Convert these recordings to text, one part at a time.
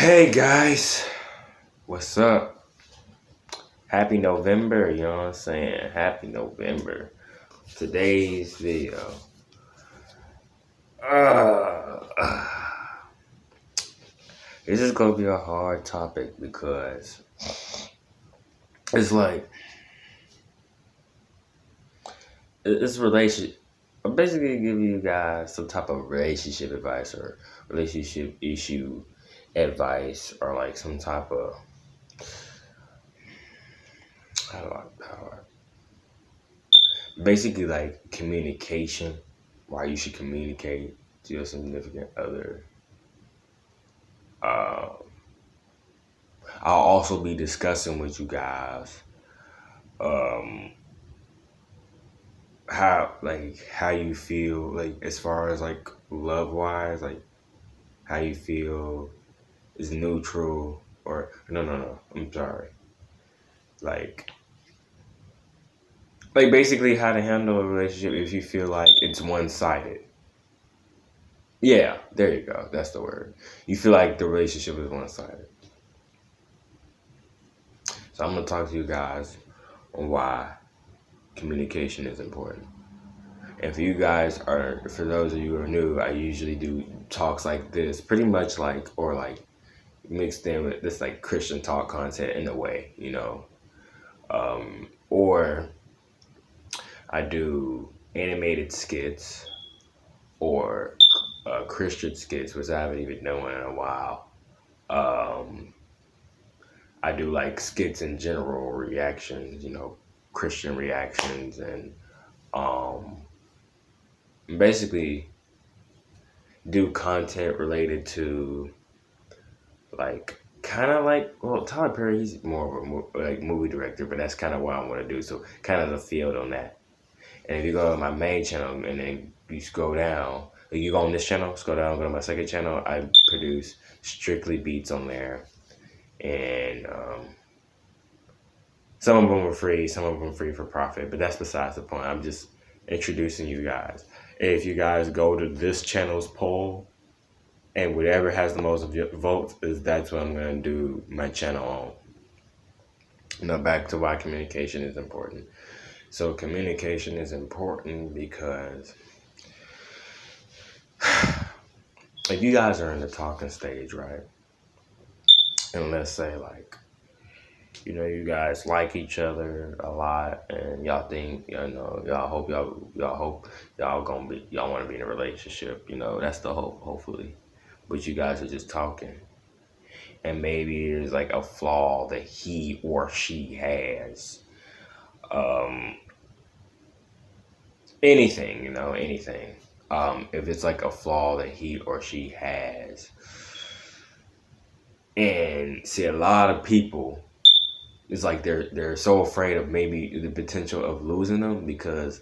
Hey guys, what's up? Happy November, you know what I'm saying? Happy November. Today's video. Uh, this is gonna be a hard topic because it's like it's relationship. I'm basically giving you guys some type of relationship advice or relationship issue advice or like some type of how do I basically like communication, why you should communicate to your significant other. Uh, I'll also be discussing with you guys um, how you feel like as far as like love wise, like how you feel is neutral or no, I'm sorry. Like like basically how to handle a relationship if you feel like it's one sided. Yeah, there you go. That's the word. You feel like the relationship is one sided. So I'm gonna talk to you guys on why communication is important. And for those of you who are new, I usually do talks like this, pretty much like, or like mixed in with this like Christian talk content in a way, you know. Or I do animated skits or Christian skits, which I haven't even done in a while. Um, I do like skits in general, reactions, you know, Christian reactions, and um, basically do content related to like kind of like Tyler Perry. He's more of a like movie director, but that's kind of what I want to do. So kind of the field on that. And if you go to my main channel and then you scroll down, like you go on this channel, scroll down, go to my second channel. I produce strictly beats on there, and some of them are free, some of them free for profit. But that's besides the point. I'm just introducing you guys. If you guys go to this channel's poll, and whatever has the most votes is that's what I'm gonna do my channel on. Now back to why communication is important. So communication is important because if you guys are in the talking stage, right? And let's say like, you know, you guys like each other a lot and y'all think, you know, y'all hope y'all wanna be in a relationship, you know, that's the hope, hopefully. But you guys are just talking. And maybe there's like a flaw that he or she has. Um, anything, you know, anything. If it's like a flaw that he or she has. And see, a lot of people, it's like they're so afraid of maybe the potential of losing them because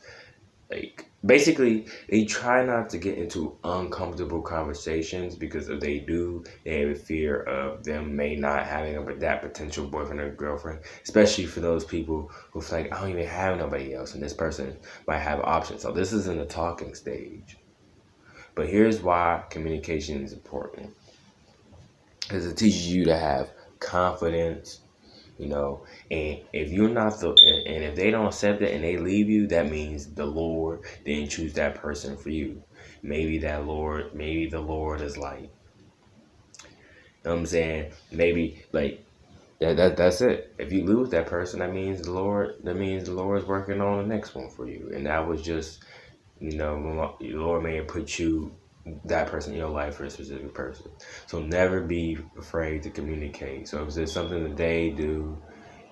like basically they try not to get into uncomfortable conversations because if they do, they have a fear of them may not having that potential boyfriend or girlfriend, especially for those people who feel like I don't even have nobody else and this person might have options. So this is in the talking stage. But here's why communication is important. Because it teaches you to have confidence, you know, and if you're not and if they don't accept it and they leave you, that means the Lord didn't choose that person for you. Maybe the Lord is like, you know what I'm saying? Maybe like that's it. If you lose that person, that means the Lord's working on the next one for you. And that was just, you know, the Lord may have put that person in your life for a specific person. So never be afraid to communicate. So if there's something that they do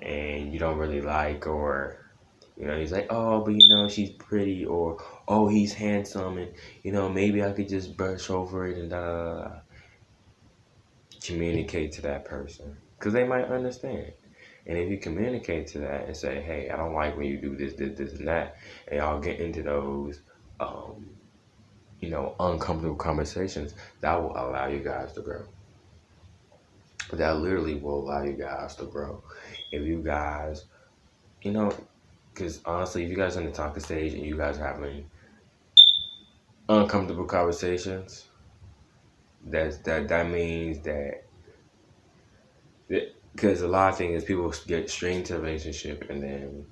and you don't really like, or you know, he's like, oh, but you know, she's pretty, or oh, he's handsome, and you know, maybe I could just brush over it and da da da. Da. Communicate to that person because they might understand. And if you communicate to that and say, hey, I don't like when you do this, and that, and y'all get into those, you know, uncomfortable conversations, that will allow you guys to grow. That literally will allow you guys to grow. If you guys, you know, because honestly, if you guys are in the talking stage and you guys are having uncomfortable conversations, that means that because a lot of things people get straight into a relationship and then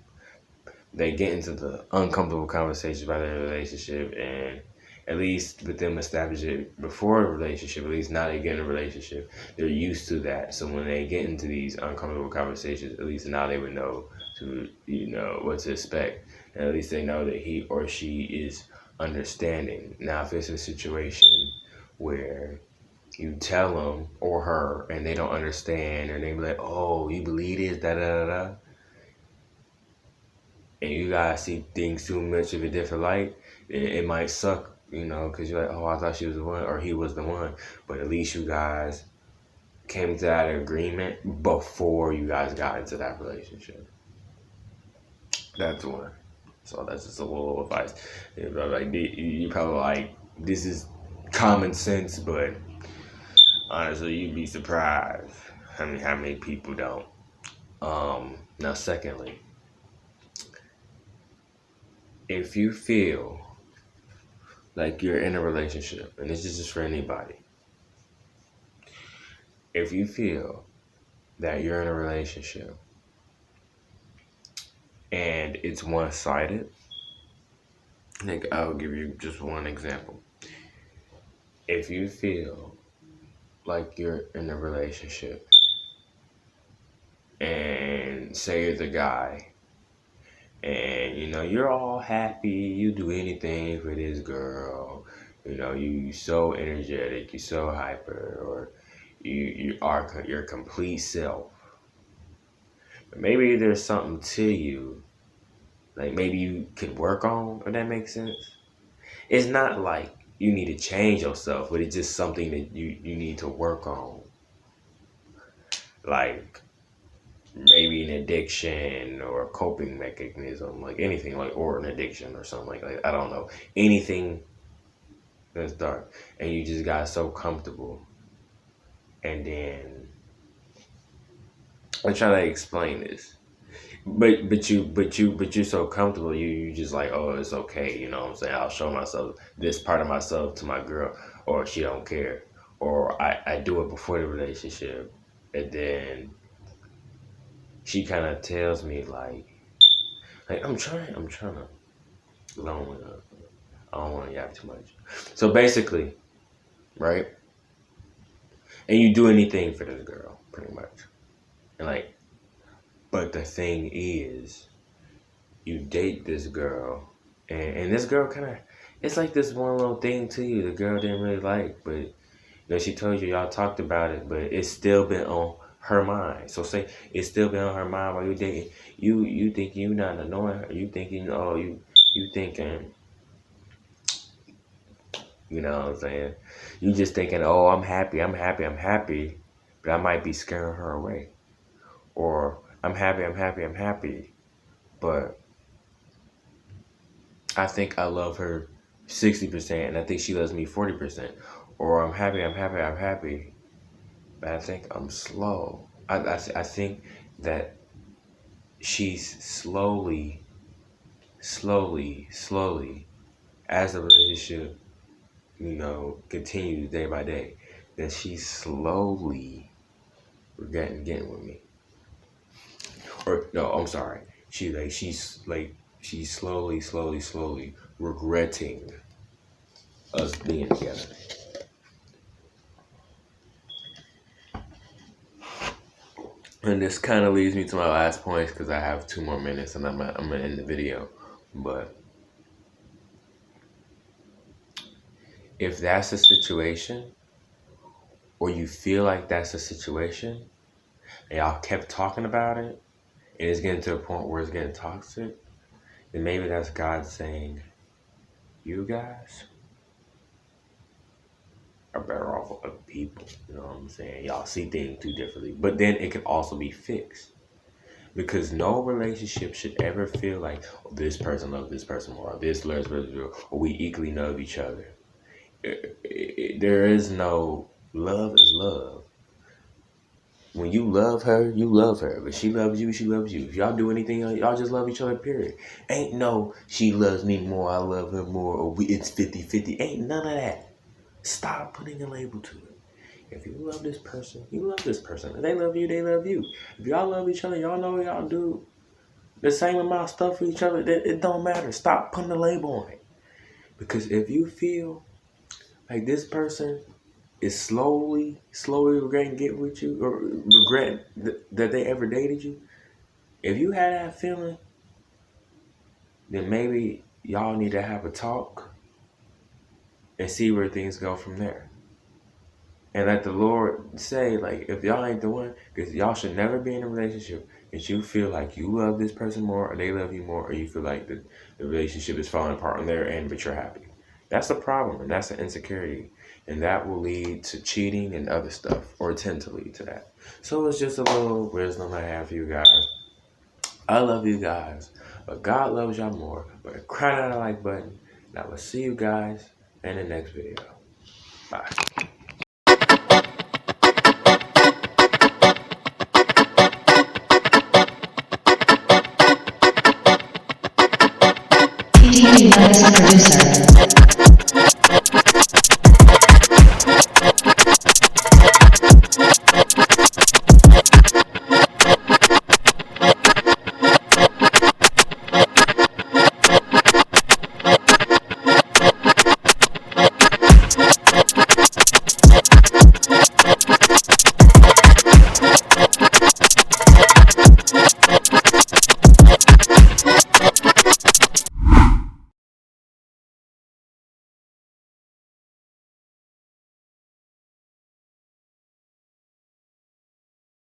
they get into the uncomfortable conversations about their relationship, and at least with them establish it before a relationship, at least now they get in a relationship, they're used to that. So when they get into these uncomfortable conversations, at least now they would know what to expect. And at least they know that he or she is understanding. Now if it's a situation where you tell them or her and they don't understand, and they be like, oh, you believe this, da da da da, and you guys see things too much of a different light, it might suck, because you're like, oh, I thought she was the one or he was the one. But at least you guys came to that agreement before you guys got into that relationship. That's one. So that's just a little advice. Like, you probably like, this is common sense, but honestly, you'd be surprised how many people don't. Now, secondly, if you feel like you're in a relationship, and this is just for anybody, if you feel that you're in a relationship and it's one-sided, like, I'll give you just one example. If you feel like you're in a relationship and say you're the guy, and you're all happy, you do anything for this girl, you so energetic, you so hyper, or you are your complete self. But maybe there's something to you, like maybe you could work on, if that makes sense. It's not like you need to change yourself, but it's just something that you need to work on. Like maybe an addiction or a coping mechanism, like anything, like, or an addiction or something like that. I don't know. Anything that's dark. And you just got so comfortable. And then I try to explain this. But you're so comfortable, you just like, oh, it's okay, you know what I'm saying? I'll show myself this part of myself to my girl, or she don't care. Or I do it before the relationship, and then she kind of tells me like I'm trying to, I don't want to yap too much. So basically, right? And you do anything for this girl, pretty much. And like, but the thing is, you date this girl, and this girl kind of, it's like this one little thing to you the girl didn't really like, but she told you, y'all talked about it, but it's still been on her mind. So say it's still been on her mind while you dating. You thinking you not annoying her. You thinking, oh, you thinking, you know what I'm saying? You just thinking, oh, I'm happy, but I might be scaring her away. Or I'm happy, but I think I love her 60%, and I think she loves me 40%. Or I'm happy, but I think I'm slow. I think that she's slowly, as the relationship, continues day by day, that she's slowly getting with me. Or no, I'm sorry. She's slowly regretting us being together. And this kind of leads me to my last point, because I have 2 more minutes and I'm gonna end the video. But if that's the situation, or you feel like that's the situation, and y'all kept talking about it, and it's getting to a point where it's getting toxic, then maybe that's God saying, you guys are better off of people. You know what I'm saying? Y'all see things too differently. But then it can also be fixed. Because no relationship should ever feel like, oh, this person loves this person more, or this loves this person, or we equally love each other. There is no, love is love. When you love her, you love her. But she loves you, she loves you. If y'all do anything, y'all just love each other, period. Ain't no, she loves me more, I love her more, or it's 50-50. Ain't none of that. Stop putting a label to it. If you love this person, you love this person. If they love you, they love you. If y'all love each other, y'all know y'all do the same amount of stuff for each other. It don't matter. Stop putting a label on it. Because if you feel like this person is slowly regretting getting with you, or regret that they ever dated you, if you had that feeling, then maybe y'all need to have a talk and see where things go from there. And let the Lord say, like, if y'all ain't the one, because y'all should never be in a relationship if you feel like you love this person more, or they love you more, or you feel like the relationship is falling apart on their end, but you're happy. That's the problem, and that's the insecurity. And that will lead to cheating and other stuff, or tend to lead to that. So it's just a little wisdom I have for you guys. I love you guys, but God loves y'all more. But cry out the like button, and I will see you guys in the next video. Bye. TTV Producer.